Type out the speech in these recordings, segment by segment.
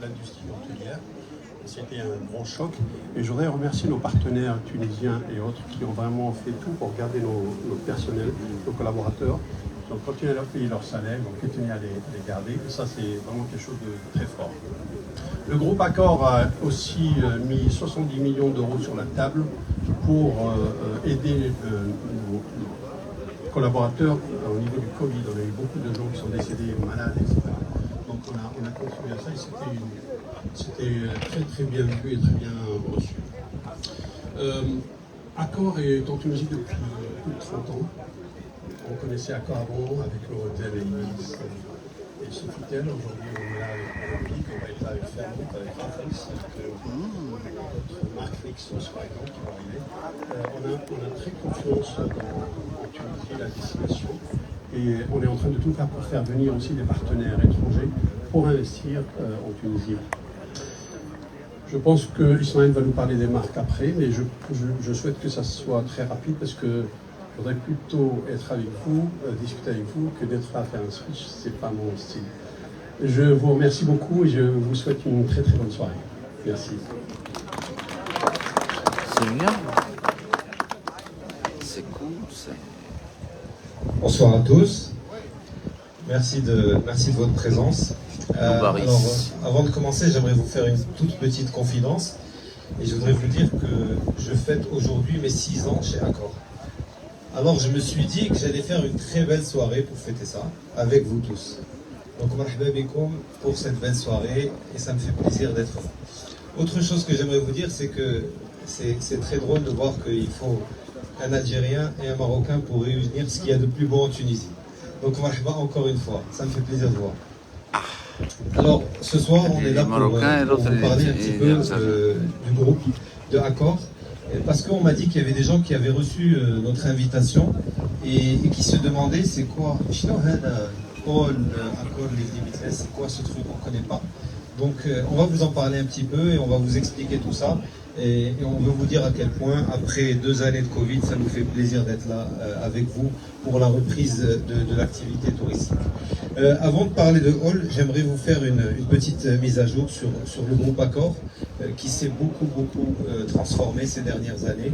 l'industrie hôtelière. C'était un grand choc. Et je voudrais remercier nos partenaires tunisiens et autres qui ont vraiment fait tout pour garder nos personnels, nos collaborateurs. Ils ont continué à leur payer leur salaire, ils ont continué à les garder. Et ça, c'est vraiment quelque chose de très fort. Le groupe Accor a aussi mis 70 millions d'euros sur la table pour aider nos collaborateurs au niveau du Covid. On a eu beaucoup de gens qui sont décédés, malades, etc. Donc on a contribué à ça et c'était très très bien vu et très bien reçu. Accor est en Tunisie depuis plus de 30 ans. On connaissait Accor avant avec l'Eurotel et Ibis et Sofitel. Aujourd'hui on est là avec Olympique, on va être là avec Fairmont, avec Raffles, avec notre marque Rixos par exemple qui va arriver. On a très confiance en Tunisie, la destination. Et on est en train de tout faire pour faire venir aussi des partenaires étrangers pour investir en Tunisie. Je pense que Ismaël va nous parler des marques après, mais je souhaite que ça soit très rapide parce que je voudrais plutôt être avec vous, discuter avec vous, que d'être là à faire un speech. C'est pas mon style. Je vous remercie beaucoup et je vous souhaite une très très bonne soirée. Merci. C'est bien. C'est cool. Bonsoir à tous. Merci de votre présence. Alors, avant de commencer, j'aimerais vous faire une toute petite confidence. Et je voudrais vous dire que je fête aujourd'hui mes 6 ans chez Accor. Alors, je me suis dit que j'allais faire une très belle soirée pour fêter ça, avec vous tous. Donc, marhaba bikoum pour cette belle soirée, et ça me fait plaisir d'être là. Autre chose que j'aimerais vous dire, c'est que c'est très drôle de voir qu'il faut un Algérien et un Marocain pour réunir ce qu'il y a de plus beau en Tunisie. Donc, marhaba encore une fois, ça me fait plaisir de voir. Alors, ce soir, on est là pour vous parler un petit peu du groupe de Accor, parce qu'on m'a dit qu'il y avait des gens qui avaient reçu notre invitation et qui se demandaient c'est quoi Accor, les Limitless, c'est quoi ce truc qu'on ne connaît pas. Donc, on va vous en parler un petit peu et on va vous expliquer tout ça. Et on veut vous dire à quel point, après 2 années de Covid, ça nous fait plaisir d'être là avec vous pour la reprise de l'activité touristique. Avant de parler de Hall, j'aimerais vous faire une petite mise à jour sur le groupe Accor, qui s'est beaucoup transformé ces dernières années.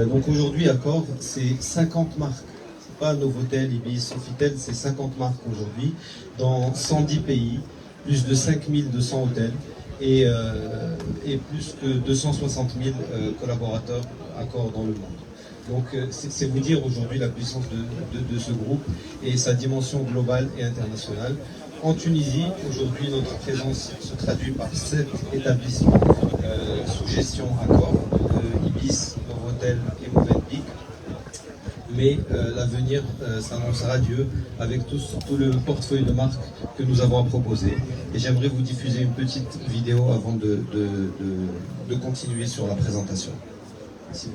Donc aujourd'hui, Accor, c'est 50 marques. C'est pas Novotel, Ibis, Sofitel, c'est 50 marques aujourd'hui, dans 110 pays, plus de 5200 hôtels. Et plus que 260 000 collaborateurs Accor dans le monde. Donc c'est vous dire aujourd'hui la puissance de ce groupe et sa dimension globale et internationale. En Tunisie, aujourd'hui, notre présence se traduit par 7 établissements sous gestion Accor, Ibis, Novotel et Movenpick. Mais l'avenir s'annonce radieux avec tout le portefeuille de marques que nous avons à proposer. Et j'aimerais vous diffuser une petite vidéo avant de continuer sur la présentation. Merci.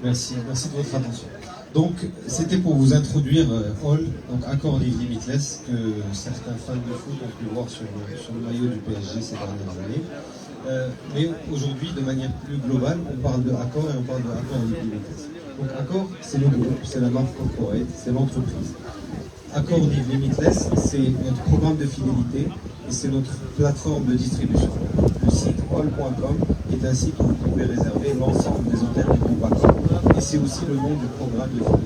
Merci de votre attention. Donc, c'était pour vous introduire All, donc Accor Live Limitless, que certains fans de foot ont pu voir sur le maillot du PSG ces dernières années. Mais aujourd'hui, de manière plus globale, on parle de Accor et on parle de Accor Live Limitless. Donc Accor, c'est le groupe, c'est la marque corporate, c'est l'entreprise. Accor Live Limitless, c'est notre programme de fidélité et c'est notre plateforme de distribution. Le site all.com est un site où vous pouvez réserver l'ensemble des hôtels du groupe Accor. Et c'est aussi le nom du programme de fidélité.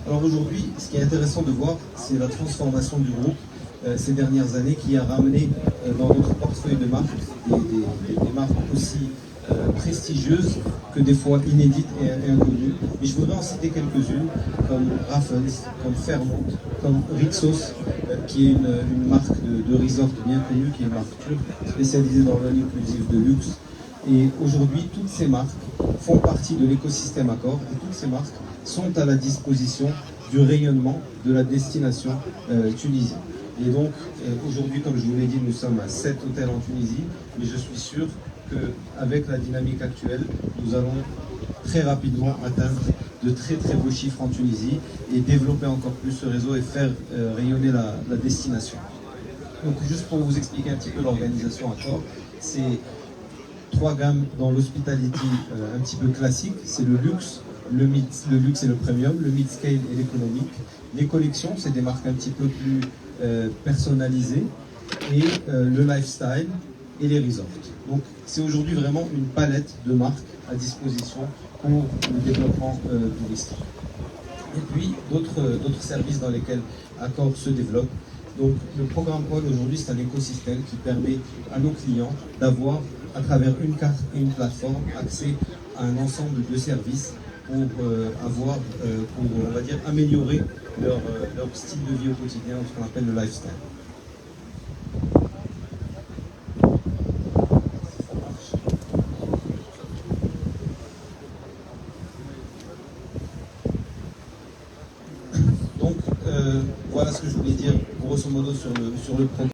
Alors aujourd'hui, ce qui est intéressant de voir, c'est la transformation du groupe ces dernières années qui a ramené dans notre portefeuille de marques des marques aussi prestigieuses que des fois inédites et inconnues. Mais je voudrais en citer quelques-unes, comme Raffles, comme Fairmont, comme Rixos, qui est une marque de resort bien connue, qui est une marque turque, spécialisée dans l'inclusif de luxe. Et aujourd'hui, toutes ces marques font partie de l'écosystème Accor et toutes ces marques sont à la disposition du rayonnement de la destination tunisienne. Et donc, aujourd'hui, comme je vous l'ai dit, nous sommes à 7 hôtels en Tunisie, mais je suis sûr qu'avec la dynamique actuelle, nous allons très rapidement atteindre de très très beaux chiffres en Tunisie et développer encore plus ce réseau et faire rayonner la destination. Donc, juste pour vous expliquer un petit peu l'organisation Accor, c'est 3 gammes dans l'hospitality un petit peu classique, c'est le luxe, le luxe et le premium, le mid-scale et l'économique. Les collections, c'est des marques un petit peu plus personnalisées, et le lifestyle et les resorts. Donc c'est aujourd'hui vraiment une palette de marques à disposition pour le développement touristique. Et puis d'autres services dans lesquels Accor se développe. Donc le programme All aujourd'hui, c'est un écosystème qui permet à nos clients d'avoir à travers une carte et une plateforme accès à un ensemble de services pour on va dire, améliorer leur style de vie au quotidien, ce qu'on appelle le lifestyle. Donc voilà ce que je voulais dire grosso modo sur le programme.